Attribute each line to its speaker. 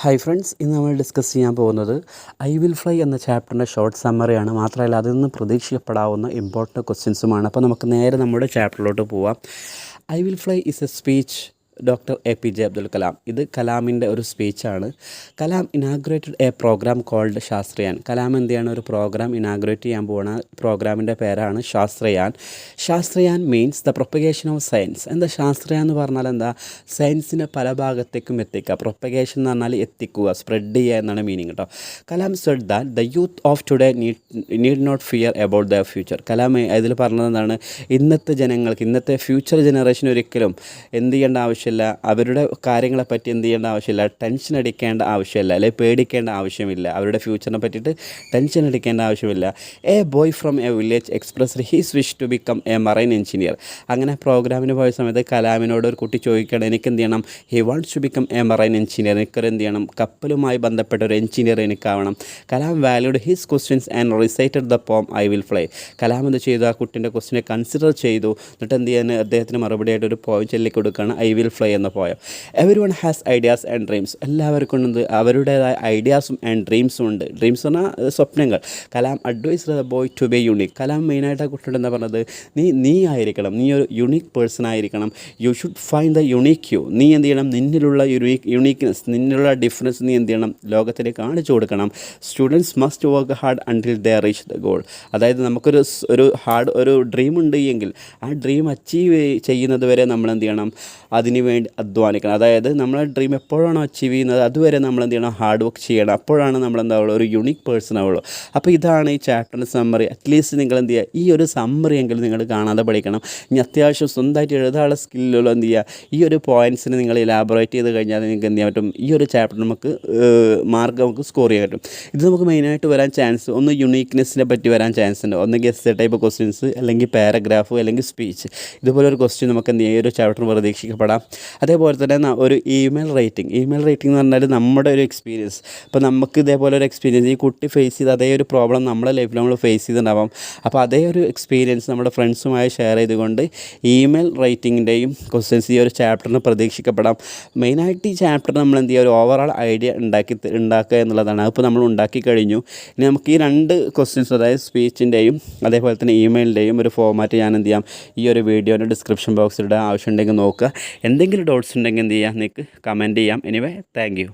Speaker 1: Hi friends, ഇന്ന് നമ്മൾ discuss ചെയ്യാൻ പോകുന്നത് ഐ വിൽ ഫ്ലൈ എന്ന ചാപ്റ്ററിൻ്റെ ഷോർട്ട് സമ്മറിയാണ്. മാത്രമല്ല അതിൽ നിന്ന് പ്രതീക്ഷിക്കപ്പെടാവുന്ന ഇമ്പോർട്ടൻറ്റ് ക്വസ്റ്റ്യൻസുമാണ്. അപ്പോൾ നമുക്ക് നേരെ നമ്മുടെ ചാപ്റ്ററിലോട്ട് പോവാം. I will fly is a speech doctor APJ Abdul Kalam. ഇത് കലാമിൻ്റെ ഒരു സ്പീച്ചാണ്. Kalam inaugurated a programme called Shastrayaan. Kalam എന്ത് ചെയ്യാണ്, ഒരു പ്രോഗ്രാം ഇനാഗ്രേറ്റ് ചെയ്യാൻ പോകുന്ന പ്രോഗ്രാമിൻ്റെ പേരാണ് ശാസ്ത്രയാൻ. Shastrayaan means the propagation of science. എന്താ ശാസ്ത്രയാൻ എന്ന് പറഞ്ഞാൽ എന്താ, സയൻസിനെ പല ഭാഗത്തേക്കും എത്തിക്കുക. പ്രൊപ്പഗേഷൻ എന്ന് പറഞ്ഞാൽ എത്തിക്കുക, സ്പ്രെഡ് ചെയ്യുക എന്നാണ് മീനിങ് കേട്ടോ. Kalam said that the youth of today need not fear about the future. Kalam ഇതിൽ പറഞ്ഞത് എന്താണ്, ഇന്നത്തെ ജനങ്ങൾക്ക്, ഇന്നത്തെ ഫ്യൂച്ചർ ജനറേഷൻ ഒരിക്കലും എന്ത് ചെയ്യേണ്ട ആവശ്യമില്ല, അവരുടെ കാര്യങ്ങളെപ്പറ്റി എന്ത് ചെയ്യേണ്ട ആവശ്യമില്ല, ടെൻഷൻ അടിക്കേണ്ട ആവശ്യമില്ല, അല്ലെങ്കിൽ പേടിക്കേണ്ട ആവശ്യമില്ല. അവരുടെ ഫ്യൂച്ചറിനെ പറ്റിയിട്ട് ടെൻഷൻ അടിക്കേണ്ട ആവശ്യമില്ല. A boy from a village express his wish to become a marine engineer. അങ്ങനെ പ്രോഗ്രാമിന് പോയ സമയത്ത് കലാമിനോട് ഒരു കുട്ടി ചോദിക്കണം, എനിക്ക് എന്ത് ചെയ്യണം, he wants to become a marine engineer. എനിക്കൊരു എന്ത് ചെയ്യണം, കപ്പലുമായി ബന്ധപ്പെട്ട ഒരു എഞ്ചിനീയർ എനിക്കാവണം. Kalam valued his questions and recited the poem I will fly. Kalam എന്ത് ചെയ്തു, ആ കുട്ടീൻ്റെ ക്വസ്റ്റിനെ കൺസിഡർ ചെയ്തു. എന്നിട്ട് എന്ത് ചെയ്യാൻ, അദ്ദേഹത്തിന് മറുപടിയായിട്ട് ഒരു പോയം ചൊല്ലി കൊടുക്കുകയാണ്, ഐ വിൽ ഫ്ലൈ എന്ന poem. Every one has ideas and dreams. എല്ലാവർക്കും ഉണ്ട് അവരുടേതായ ഐഡിയാസും ആൻഡ് ഡ്രീംസും ഉണ്ട്. ഡ്രീംസ് പറഞ്ഞാൽ സ്വപ്നങ്ങൾ. Kalam advise the boy to be unique. Kalam മെയിനായിട്ട് ആ കുട്ടിയോട് എന്താ പറഞ്ഞത്, നീ ആയിരിക്കണം, നീ ഒരു യുണീക്ക് പേഴ്സൺ ആയിരിക്കണം. You should find the unique you. നീ എന്ത് ചെയ്യണം, നിന്നിലുള്ള യുണീക്ക്നെസ്, നിന്നിലുള്ള ഡിഫറൻസ് നീ എന്ത് ചെയ്യണം, ലോകത്തിന് കാണിച്ചു കൊടുക്കണം. Students must work hard until they reach the goal. അതായത് നമുക്കൊരു ഒരു ഡ്രീം ഉണ്ട് എങ്കിൽ ആ ഡ്രീം അച്ചീവ് ചെയ്യുന്നത് വരെ നമ്മൾ എന്ത് ചെയ്യണം, അതിന് വേണ്ടി അധ്വാനിക്കണം. അതായത് നമ്മളെ ഡ്രീം എപ്പോഴാണോ അച്ചീവ് ചെയ്യുന്നത് അതുവരെ നമ്മൾ എന്ത് ചെയ്യണം, ഹാർഡ് വർക്ക് ചെയ്യണം. അപ്പോഴാണ് നമ്മൾ എന്താവുള്ളൂ, ഒരു യുണീക്ക് പേഴ്സൺ ആവുള്ളൂ. അപ്പോൾ ഇതാണ് ഈ ചാപ്റ്ററിൻ്റെ സമ്മറി. അറ്റ്ലീസ്റ്റ് നിങ്ങൾ എന്ത് ചെയ്യുക, ഈ ഒരു സമ്മറി എങ്കിലും നിങ്ങൾ കാണാതെ പഠിക്കണം. ഇനി അത്യാവശ്യം സ്വന്തമായിട്ട് എഴുതാനുള്ള സ്കില്ലുള്ള എന്ത് ചെയ്യുക, ഈ ഒരു പോയിൻറ്റ്സിന് നിങ്ങൾ ഇലാബറേറ്റ് ചെയ്ത് കഴിഞ്ഞാൽ നിങ്ങൾക്ക് എന്ത് ചെയ്യാൻ പറ്റും, ഈ ഒരു ചാപ്റ്റർ നമുക്ക് മാർക്ക് നമുക്ക് സ്കോർ ചെയ്യാൻ പറ്റും. ഇത് നമുക്ക് മെയിനായിട്ട് വരാൻ ചാൻസ്, ഒന്ന് യുണീക്ക്നെസ്സിനെ പറ്റി വരാൻ ചാൻസ് ഉണ്ട്, ഒന്ന് ഗെസ് ടൈപ്പ് ക്വസ്റ്റ്യൻസ്, അല്ലെങ്കിൽ പാരഗ്രാഫ്, അല്ലെങ്കിൽ സ്പീച്ച്. ഇതുപോലെ ഒരു ക്വസ്റ്റ്യൻ നമുക്ക് എന്ത് ചെയ്യുക, ഈ ഒരു ചാപ്റ്റർ പ്രതീക്ഷിക്കപ്പെടാം. അതേപോലെ തന്നെ ഒരു ഇമെയിൽ റേറ്റിംഗ് എന്ന് പറഞ്ഞാൽ നമ്മുടെ ഒരു എക്സ്പീരിയൻസ്. ഇപ്പോൾ നമുക്ക് ഇതേപോലെ ഒരു എക്സ്പീരിയൻസ് ഈ കുട്ടി ഫേസ് ചെയ്ത് അതേ ഒരു പ്രോബ്ലം നമ്മുടെ ലൈഫിൽ നമ്മൾ ഫേസ് ചെയ്തിട്ടുണ്ടാവാം. അപ്പോൾ അതേ ഒരു എക്സ്പീരിയൻസ് നമ്മുടെ ഫ്രണ്ട്സുമായി ഷെയർ ചെയ്തുകൊണ്ട് ഇമെയിൽ റേറ്റിങ്ങിൻ്റെയും ക്വസ്റ്റ്യൻസ് ഈ ഒരു ചാപ്റ്ററിന് പ്രതീക്ഷിക്കപ്പെടാം. മെയിനായിട്ട് ഈ ചാപ്റ്റർ നമ്മൾ എന്ത് ചെയ്യുക, ഒരു ഓവറോൾ ഐഡിയ ഉണ്ടാക്കുക എന്നുള്ളതാണ്. അതിപ്പോൾ നമ്മൾ ഉണ്ടാക്കി കഴിഞ്ഞു. ഇനി നമുക്ക് ഈ രണ്ട് ക്വസ്റ്റ്യൻസ്, അതായത് സ്പീച്ചിൻ്റെയും അതേപോലെ തന്നെ ഇമെയിലിൻ്റെയും ഒരു ഫോമാറ്റ് ഞാൻ എന്ത് ചെയ്യാം, ഈ ഒരു വീഡിയോൻ്റെ ഡിസ്ക്രിപ്ഷൻ ബോക്സിലിടാൻ, ആവശ്യമുണ്ടെങ്കിൽ നോക്കുക. എന്തെങ്കിലും ഡൗട്ട്സ് ഉണ്ടെങ്കിൽ എന്ത് ചെയ്യാം, നിങ്ങൾക്ക് കമൻറ്റ് ചെയ്യാം. Anyway, thank you.